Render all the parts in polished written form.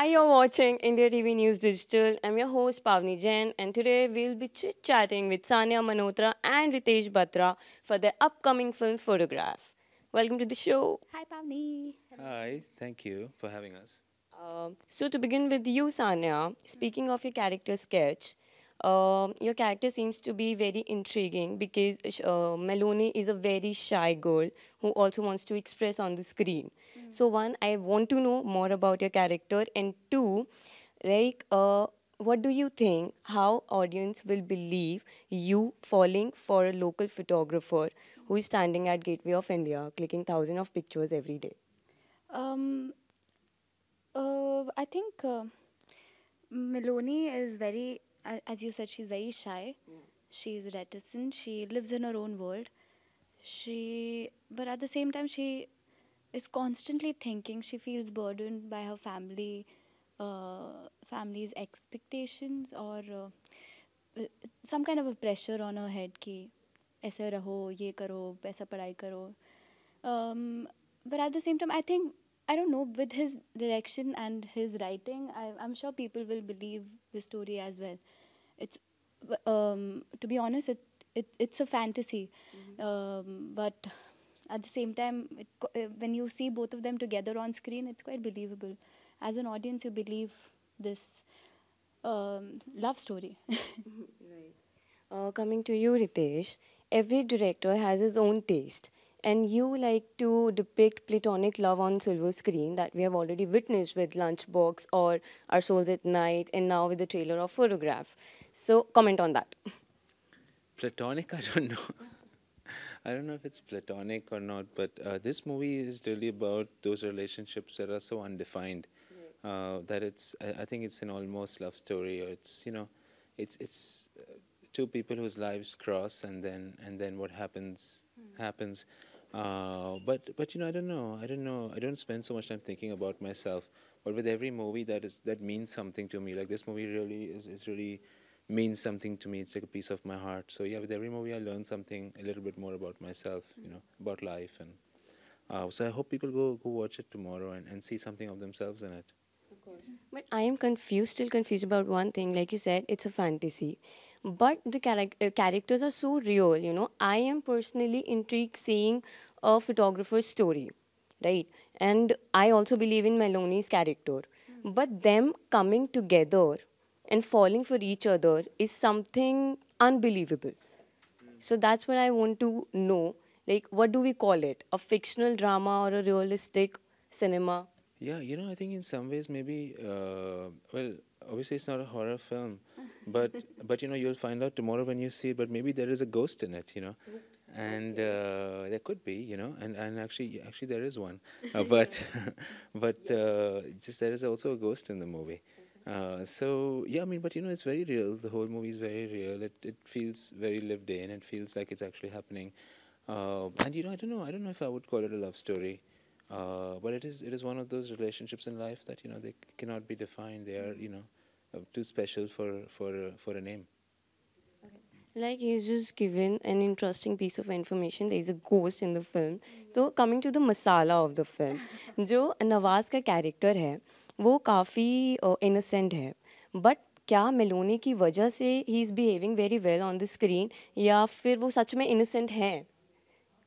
you're watching India TV News Digital. I'm your host Pavni Jain, and today we'll be chit chatting with Sania Manotra and Ritesh Batra for their upcoming film Photograph. Welcome to the show. Hi, Pavni. Hello. Hi, thank you for having us. So, to begin with you, Sanya, speaking of your character sketch, your character seems to be very intriguing because Melanie is a very shy girl who also wants to express on the screen. So, one, I want to know more about your character, and two, like, what do you think how audience will believe you falling for a local photographer who is standing at Gateway of India clicking thousands of pictures every day? Um, I think Meloni is very, as you said, she's very shy. She's reticent. She lives in her own world. But at the same time, she is constantly thinking. She feels burdened by her family's expectations or some kind of a pressure on her head कि ऐसे रहो, ये करो, ऐसा पढ़ाई करो. But at the same time, I think, I don't know, with his direction and his writing, I'm sure people will believe the story as well. It's, to be honest, it's a fantasy. But at the same time, when you see both of them together on screen, it's quite believable. As an audience, you believe this love story. Coming to you, Ritesh, every director has his own taste, and you like to depict platonic love on silver screen that we have already witnessed with Lunchbox or Our Souls at Night, and now with the trailer of Photograph. So, comment on that. Platonic, I don't know. I don't know if it's platonic or not, but this movie is really about those relationships that are so undefined that I think it's an almost love story, or it's two people whose lives cross, and then what happens. But I don't know. I don't know. I don't spend so much time thinking about myself. But with every movie, that means something to me. Like this movie really is really means something to me. It's like a piece of my heart. So yeah, with every movie, I learn something a little bit more about myself. About life, and so I hope people go watch it tomorrow and see something of themselves in it. But I am confused, still confused about one thing. Like you said, it's a fantasy. But the characters are so real. I am personally intrigued seeing a photographer's story, right? And I also believe in Meloni's character. But them coming together and falling for each other is something unbelievable. So that's what I want to know. Like, what do we call it? A fictional drama or a realistic cinema? Yeah, I think in some ways maybe, well, obviously it's not a horror film, but you'll find out tomorrow when you see it. But maybe there is a ghost in it. And there could be, and actually there is one, but just there is also a ghost in the movie. So yeah, I mean, but it's very real. The whole movie is very real. It feels very lived in. It feels like it's actually happening. And I don't know if I would call it a love story. But it is one of those relationships in life that they cannot be defined. They are too special for a name. Like he's just given an interesting piece of information. There is a ghost in the film. So coming to the masala of the film, जो नवाज का character है वो काफ़ी innocent है. But क्या Meloni की वजह से he is behaving very well on the screen या फिर वो सच में innocent है?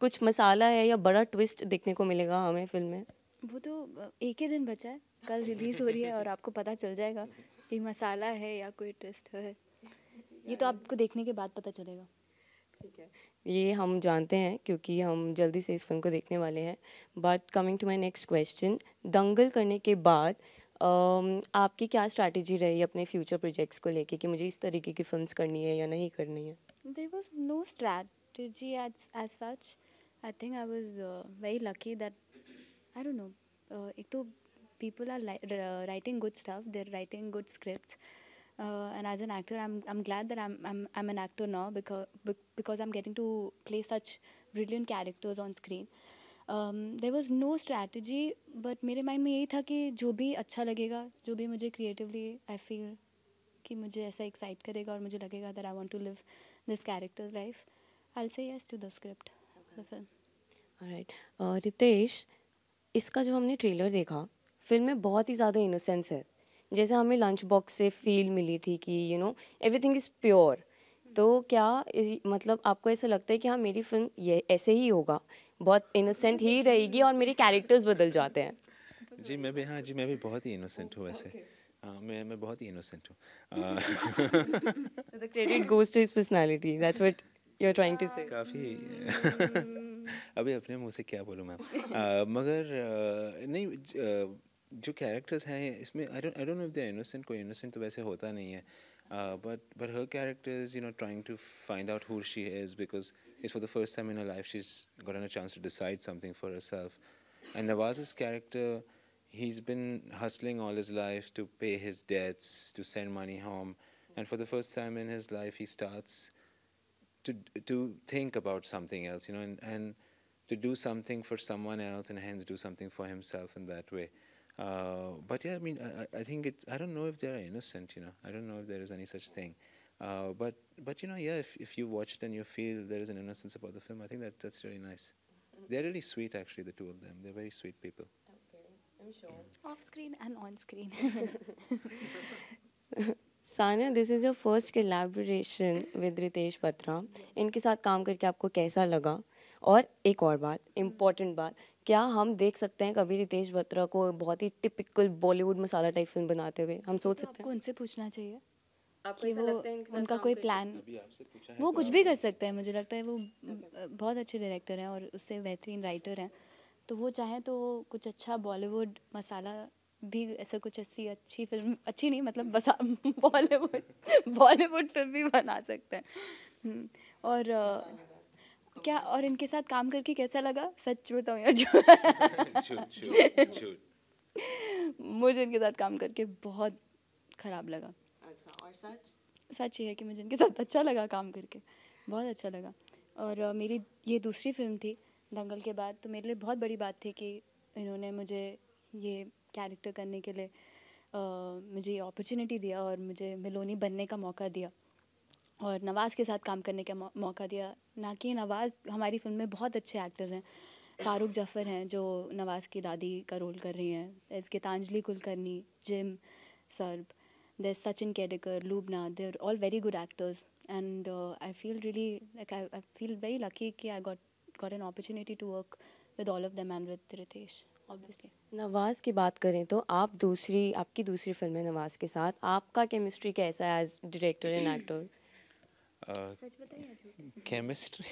कुछ मसाला है या बड़ा ट्विस्ट देखने को मिलेगा हमें फिल्म में? वो तो एक ही दिन बचा है, कल रिलीज हो रही है और आपको पता चल जाएगा कि मसाला है या कोई ट्विस्ट है. ये तो आपको देखने के बाद पता चलेगा. ठीक है, ये हम जानते हैं क्योंकि हम जल्दी से इस फिल्म को देखने वाले हैं. But coming to my next question, दंगल करने के बाद आपकी क्या स्ट्रैटेजी रही अपने फ्यूचर प्रोजेक्ट्स को लेके कि मुझे इस तरीके की फिल्म्स करनी है या नहीं करनी है? There was no strategy as such. I think I was very lucky that, I don't know, एक तो people are writing good stuff, they're writing good scripts. And as an actor, I'm glad that I'm an actor now because I'm getting to play such brilliant characters on screen. There was no strategy, but मेरे mind में यही था कि जो भी अच्छा लगेगा, जो भी मुझे creatively I feel कि मुझे ऐसा excite करेगा और मुझे लगेगा that I want to live this character's life, I'll say yes to the script of the film. Right. Ritesh, इसका जब हमने ट्रेलर देखा, फिल्म में बहुत ही ज़्यादा इनोसेंस है. जैसे हमें लंच बॉक्स से फील मिली थी कि एवरीथिंग इज़ प्योर। तो क्या मतलब आपको ऐसा लगता है कि हाँ मेरी फिल्म ये ऐसे ही होगा, बहुत इनोसेंट ही रहेगी और मेरे कैरेक्टर्स बदल जाते हैं? जी मैं भी, हाँ जी मैं भी बहुत ही इनोसेंट हूँ वैसे। हाँ मैं बहुत ही इनोसेंट हूँ। So the credit goes to his personality. That's what you're trying to say. काफ़ी अभी अपने मुंह से क्या बोलूँ मैं। मगर नहीं, जो कैरेक्टर्स हैं इसमें, I don't know if they are innocent, कोई इनोसेंट तो वैसे होता नहीं है, but her character is trying to find out who she is, because it's for the first time in her life she's gotten a chance to decide something for herself. And Nawaz's character, he's been hustling all his life to pay his debts, to send money home, and for the first time in his life he starts to to think about something else, and to do something for someone else, and hence do something for himself in that way. But yeah, I mean, I think it's, I don't know if they're innocent, I don't know if there is any such thing. But yeah, if you watch it and you feel there is an innocence about the film, I think that's really nice. They're really sweet, actually, the two of them. They're very sweet people. I'm sure. Off screen and on screen. Sania, this is your first collaboration with Ritesh Batra. इनके साथ काम करके आपको कैसा लगा? और एक और बात, इम्पॉर्टेंट बात, क्या हम देख सकते हैं कभी रितेश बत्रा को बहुत ही टिपिकल बॉलीवुड मसाला टाइप फिल्म बनाते हुए? हम सोच सकते आपको हैं? उनसे पूछना चाहिए आपको कि ऐसा वो लगता है इनके साथ उनका काम कोई करके? प्लान, अभी आपसे पूछा है वो तो कुछ आप भी कर सकते हैं। मुझे लगता है वो बहुत अच्छे डायरेक्टर हैं और उससे बेहतरीन राइटर हैं। तो वो चाहें तो वो कुछ अच्छा बॉलीवुड मसाला भी, ऐसा कुछ अच्छी फिल्म, अच्छी नहीं मतलब बस बॉलीवुड बॉलीवुड फिल्म भी बना सकते हैं। और क्या, और इनके साथ काम करके कैसा लगा, सच बताऊँ या झूठ झूठ झूठ। मुझे इनके साथ काम करके बहुत ख़राब लगा। अच्छा, और सच? सच ये है कि मुझे इनके साथ अच्छा लगा काम करके, बहुत अच्छा लगा। और मेरी ये दूसरी फिल्म थी दंगल के बाद, तो मेरे लिए बहुत बड़ी बात थी कि इन्होंने मुझे ये कैरेक्टर करने के लिए मुझे ये अपॉर्चुनिटी दिया और मुझे मिलोनी बनने का मौका दिया और नवाज़ के साथ काम करने का मौका दिया। ना कि नवाज़, हमारी फिल्म में बहुत अच्छे एक्टर्स हैं। फारूक जफ़र हैं जो नवाज़ की दादी का रोल कर रही हैं, there's Geetanjali Kulkarni, Jim Sarbh, there's Sachin Kedekar, Lubna, they're all very good actors. And I feel really like I feel very lucky कि I got an opportunity to work with all of them and with Ritesh, obviously. नवाज़ की बात करें तो आपकी दूसरी film है नवाज़ के साथ, आपका केमिस्ट्री कैसा है एज डायरेक्टर एंड एक्टर? सच बताइए। केमिस्ट्री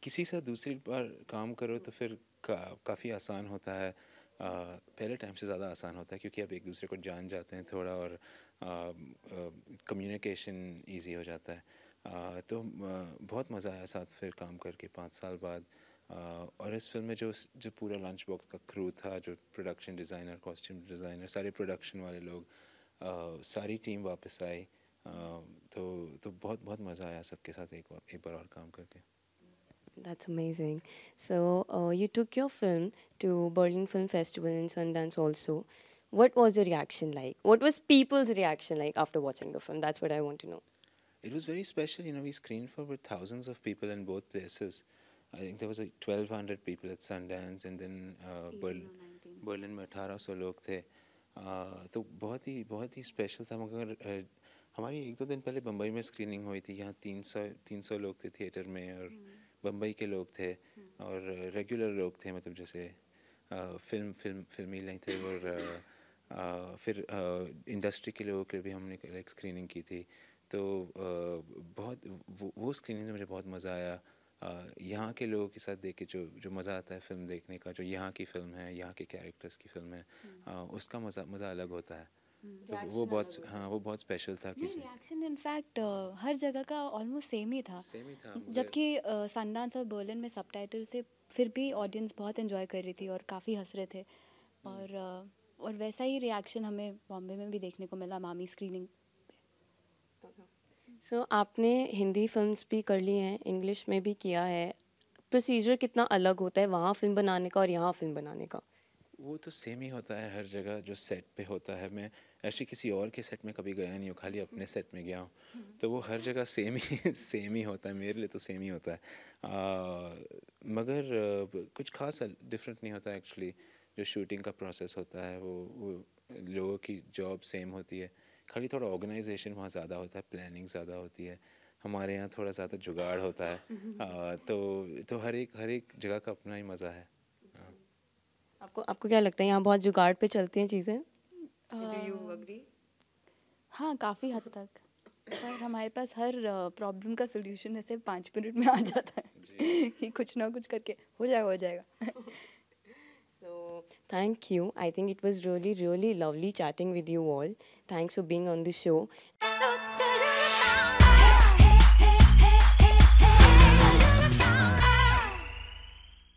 किसी से दूसरी बार काम करो तो फिर काफ़ी आसान होता है। पहले टाइम से ज़्यादा आसान होता है क्योंकि आप एक दूसरे को जान जाते हैं थोड़ा, और कम्युनिकेशन इजी हो जाता है। तो बहुत मज़ा आया साथ फिर काम करके 5 साल बाद। और इस फिल्म में जो पूरा लंच बॉक्स का क्रू था, जो प्रोडक्शन डिज़ाइनर, कॉस्ट्यूम डिज़ाइनर, सारे प्रोडक्शन वाले लोग, सारी टीम वापस आई। तो बहुत बहुत मज़ा आया सबके साथ एक बार और काम करके। That's amazing. So you took your film to Berlin Film Festival in Sundance also. What was your reaction like? What was people's reaction like after watching the film? That's what I want to know. It was very special. We screened for with thousands of people in both places. I think there was like 1,200 people at Sundance, and then Berlin में 1,800 लोग थे। तो बहुत ही special था। मगर हमारी 1-2 दिन पहले बम्बई में स्क्रीनिंग हुई थी। यहाँ 300 लोग थे थिएटर में, और बम्बई के लोग थे और रेगुलर लोग थे, मतलब जैसे फिल्मी नहीं थे। और फिर इंडस्ट्री के लोगों के भी हमने एक स्क्रीनिंग की थी। तो बहुत वो स्क्रीनिंग में मुझे बहुत मज़ा आया। यहाँ के लोगों के साथ देख के जो मज़ा आता है फिल्म देखने का, जो यहाँ की फ़िल्म है, यहाँ के कैरेक्टर्स की फ़िल्म है, उसका मज़ा अलग होता है। तो वो बहुत स्पेशल था कि रिएक्शन इनफैक्ट हर जगह का ऑलमोस्ट सेम ही था। सेम ही था। जबकि सनडांस और बर्लिन में सबटाइटल से फिर भी ऑडियंस बहुत एंजॉय कर रही थी और काफ़ी हंस रहे थे। और वैसा ही रिएक्शन हमें बॉम्बे में भी देखने को मिला मामी स्क्रीनिंग। So आपने हिंदी फिल्म्स भी कर ली हैं, इंग्लिश में भी किया है। प्रोसीजर कितना अलग होता है वहाँ फिल्म बनाने का और यहाँ फिल्म बनाने का? वो तो सेम ही होता है हर जगह जो सेट पे होता है। मैं एक्चुअली किसी और के सेट में कभी गया नहीं हूँ, खाली अपने सेट में गया हूँ। तो वो हर जगह सेम ही होता है, मेरे लिए तो सेम ही होता है। मगर कुछ खास डिफरेंट नहीं होता एक्चुअली। जो शूटिंग का प्रोसेस होता है वो लोगों की जॉब सेम होती है, खाली थोड़ा ऑर्गेनाइजेशन वहाँ ज़्यादा होता है, प्लानिंग ज़्यादा होती है। हमारे यहाँ थोड़ा ज़्यादा जुगाड़ होता है। तो हर एक जगह का अपना ही मज़ा है। आपको आपको क्या लगता है यहाँ बहुत जुगाड़ पे चलती हैं चीज़ें? Do you agree? हाँ, काफ़ी हद तक। पर हमारे पास हर प्रॉब्लम का सॉल्यूशन ऐसे 5 मिनट में आ जाता है कि कुछ ना कुछ करके हो जाएगा, हो जाएगा। So, thank you. I think it was really, really lovely chatting with you all. Thanks for being on the show.